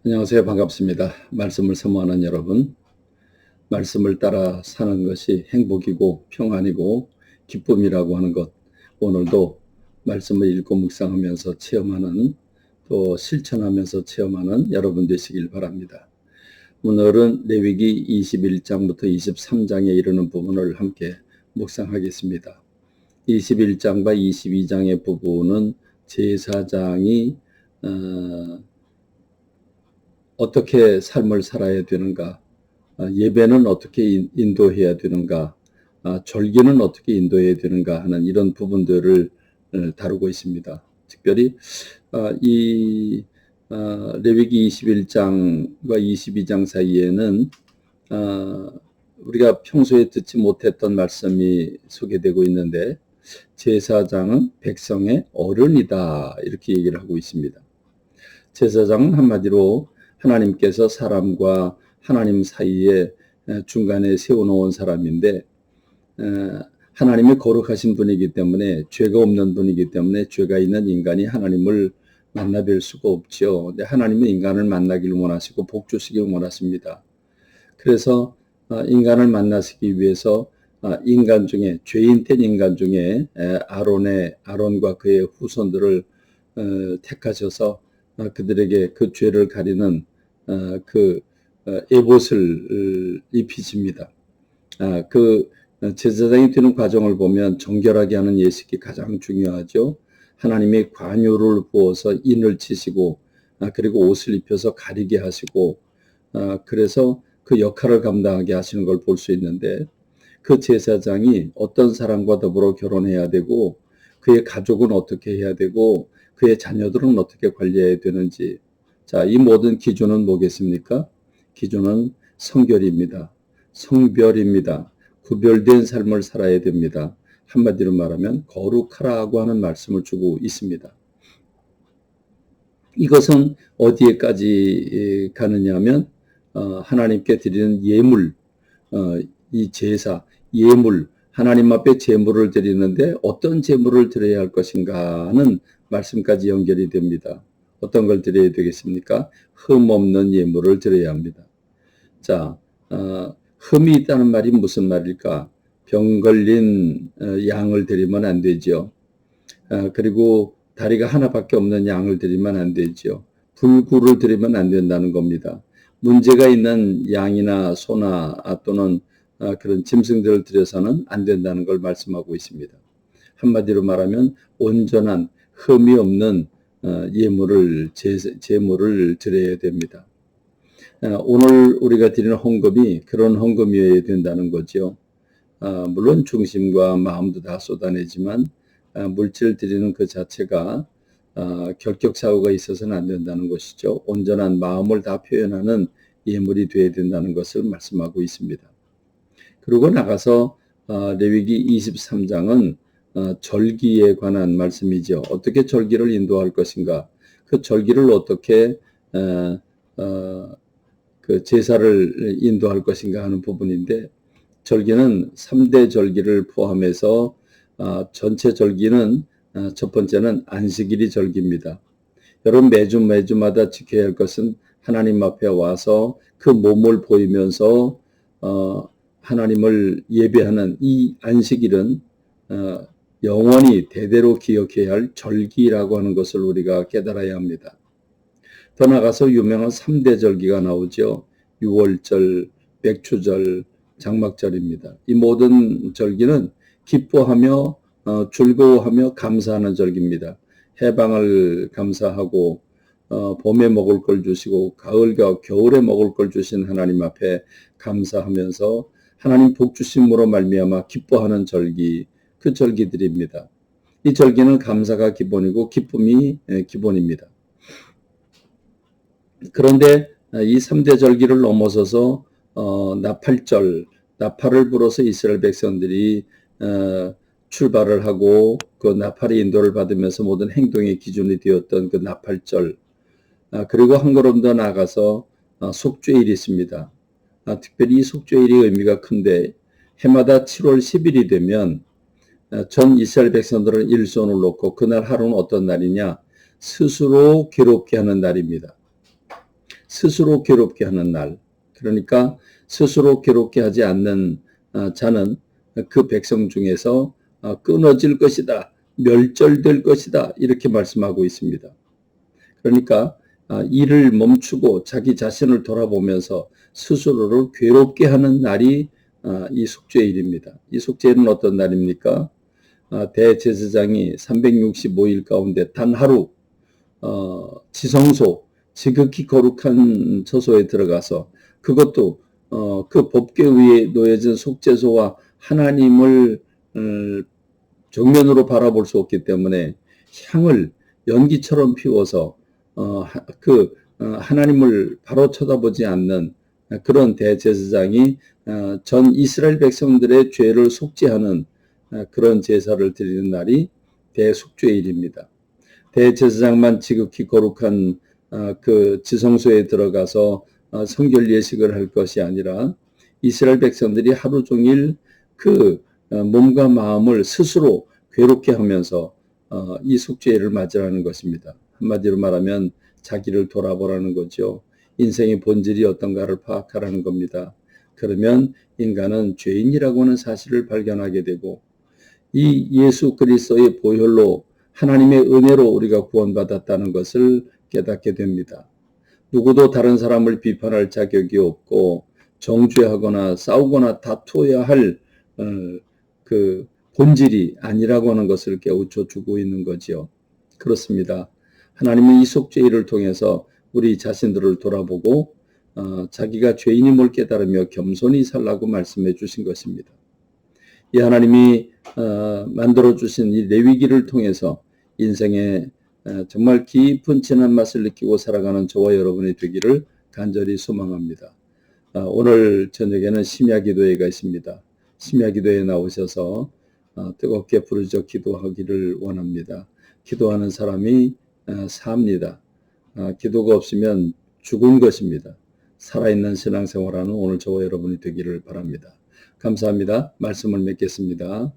안녕하세요. 반갑습니다. 말씀을 사모하는 여러분, 말씀을 따라 사는 것이 행복이고 평안이고 기쁨이라고 하는 것, 오늘도 말씀을 읽고 묵상하면서 체험하는, 또 실천하면서 체험하는 여러분 되시길 바랍니다. 오늘은 레위기 21장부터 23장에 이르는 부분을 함께 묵상하겠습니다. 21장과 22장의 부분은 제사장이 어떻게 삶을 살아야 되는가, 예배는 어떻게 인도해야 되는가, 절기는 어떻게 인도해야 되는가 하는 이런 부분들을 다루고 있습니다. 특별히 이 레위기 21장과 22장 사이에는 우리가 평소에 듣지 못했던 말씀이 소개되고 있는데, 제사장은 백성의 어른이다 이렇게 얘기를 하고 있습니다. 제사장은 한마디로 하나님께서 사람과 하나님 사이에 중간에 세워놓은 사람인데, 하나님이 거룩하신 분이기 때문에, 죄가 없는 분이기 때문에 죄가 있는 인간이 하나님을 만나뵐 수가 없죠. 근데 하나님은 인간을 만나기를 원하시고 복 주시길 원하십니다. 그래서 인간을 만나시기 위해서 인간 중에, 죄인된 인간 중에 아론과 그의 후손들을 택하셔서 그들에게 그 죄를 가리는 그 에봇을 입히십니다. 그 제사장이 되는 과정을 보면 정결하게 하는 예식이 가장 중요하죠. 하나님이 관유를 부어서 인을 치시고, 그리고 옷을 입혀서 가리게 하시고, 그래서 그 역할을 감당하게 하시는 걸 볼 수 있는데, 그 제사장이 어떤 사람과 더불어 결혼해야 되고, 그의 가족은 어떻게 해야 되고, 그의 자녀들은 어떻게 관리해야 되는지, 자, 이 모든 기준은 뭐겠습니까? 기준은 성결입니다. 성별입니다. 구별된 삶을 살아야 됩니다. 한마디로 말하면 거룩하라고 하는 말씀을 주고 있습니다. 이것은 어디에까지 가느냐 하면 하나님께 드리는 예물, 이 제사, 예물, 하나님 앞에 제물을 드리는데 어떤 제물을 드려야 할 것인가 하는 말씀까지 연결이 됩니다. 어떤 걸 드려야 되겠습니까? 흠 없는 예물을 드려야 합니다. 자, 흠이 있다는 말이 무슨 말일까? 병 걸린 양을 드리면 안 되죠. 그리고 다리가 하나밖에 없는 양을 드리면 안 되죠. 불구를 드리면 안 된다는 겁니다. 문제가 있는 양이나 소나 또는 그런 짐승들을 드려서는 안 된다는 걸 말씀하고 있습니다. 한마디로 말하면 온전한 흠이 없는 제물을 드려야 됩니다. 오늘 우리가 드리는 헌금이 그런 헌금이어야 된다는 거죠. 물론 중심과 마음도 다 쏟아내지만 물질 드리는 그 자체가 결격사고가 있어서는 안 된다는 것이죠. 온전한 마음을 다 표현하는 예물이 되어야 된다는 것을 말씀하고 있습니다. 그리고 나가서 레위기 23장은 절기에 관한 말씀이죠. 어떻게 절기를 인도할 것인가, 그 절기를 어떻게 그 제사를 인도할 것인가 하는 부분인데, 절기는 3대 절기를 포함해서 전체 절기는 첫 번째는 안식일이 절기입니다. 여러분, 매주마다 지켜야 할 것은 하나님 앞에 와서 그 몸을 보이면서 하나님을 예배하는 이 안식일은 영원히 대대로 기억해야 할 절기라고 하는 것을 우리가 깨달아야 합니다. 더 나가서 유명한 3대 절기가 나오죠. 유월절, 백추절, 장막절입니다. 이 모든 절기는 기뻐하며 즐거워하며 감사하는 절기입니다. 해방을 감사하고 봄에 먹을 걸 주시고 가을과 겨울에 먹을 걸 주신 하나님 앞에 감사하면서 하나님 복 주심으로 말미암아 기뻐하는 절기, 그 절기들입니다. 이 절기는 감사가 기본이고 기쁨이 기본입니다. 그런데 이 3대 절기를 넘어서서 나팔절, 나팔을 불어서 이스라엘 백성들이 출발을 하고 그 나팔의 인도를 받으면서 모든 행동의 기준이 되었던 그 나팔절, 그리고 한 걸음 더 나아가서 속죄일이 있습니다. 특별히 이 속죄일의 의미가 큰데, 해마다 7월 10일이 되면 전 이스라엘 백성들은 일손을 놓고, 그날 하루는 어떤 날이냐, 스스로 괴롭게 하는 날입니다. 스스로 괴롭게 하는 날. 그러니까 스스로 괴롭게 하지 않는 자는 그 백성 중에서 끊어질 것이다. 멸절될 것이다. 이렇게 말씀하고 있습니다. 그러니까 일을 멈추고 자기 자신을 돌아보면서 스스로를 괴롭게 하는 날이 이 속죄일입니다. 이 속죄일은 어떤 날입니까? 대제사장이 365일 가운데 단 하루 지성소, 지극히 거룩한 처소에 들어가서 그것도 그 법궤 위에 놓여진 속죄소와 하나님을 정면으로 바라볼 수 없기 때문에 향을 연기처럼 피워서 하나님을 바로 쳐다보지 않는 그런 대제사장이 전 이스라엘 백성들의 죄를 속죄하는 그런 제사를 드리는 날이 대속죄일입니다. 대제사장만 지극히 거룩한 그 지성소에 들어가서 성결 예식을 할 것이 아니라 이스라엘 백성들이 하루 종일 그 몸과 마음을 스스로 괴롭게 하면서 이 속죄일을 맞이하는 것입니다. 한마디로 말하면 자기를 돌아보라는 거죠. 인생의 본질이 어떤가를 파악하라는 겁니다. 그러면 인간은 죄인이라고 하는 사실을 발견하게 되고 이 예수 그리스도의 보혈로 하나님의 은혜로 우리가 구원받았다는 것을 깨닫게 됩니다. 누구도 다른 사람을 비판할 자격이 없고 정죄하거나 싸우거나 다투어야 할 그 본질이 아니라고 하는 것을 깨우쳐 주고 있는 거지요. 그렇습니다. 하나님은 이 속죄일을 통해서 우리 자신들을 돌아보고 자기가 죄인임을 깨달으며 겸손히 살라고 말씀해 주신 것입니다. 이 하나님이 만들어 주신 이 레위기를 통해서 인생에 정말 깊은 진한 맛을 느끼고 살아가는 저와 여러분이 되기를 간절히 소망합니다. 오늘 저녁에는 심야 기도회가 있습니다. 심야 기도회에 나오셔서 뜨겁게 부르짖어 기도하기를 원합니다. 기도하는 사람이 삽니다. 기도가 없으면 죽은 것입니다. 살아있는 신앙생활하는 오늘 저와 여러분이 되기를 바랍니다. 감사합니다. 말씀을 맺겠습니다.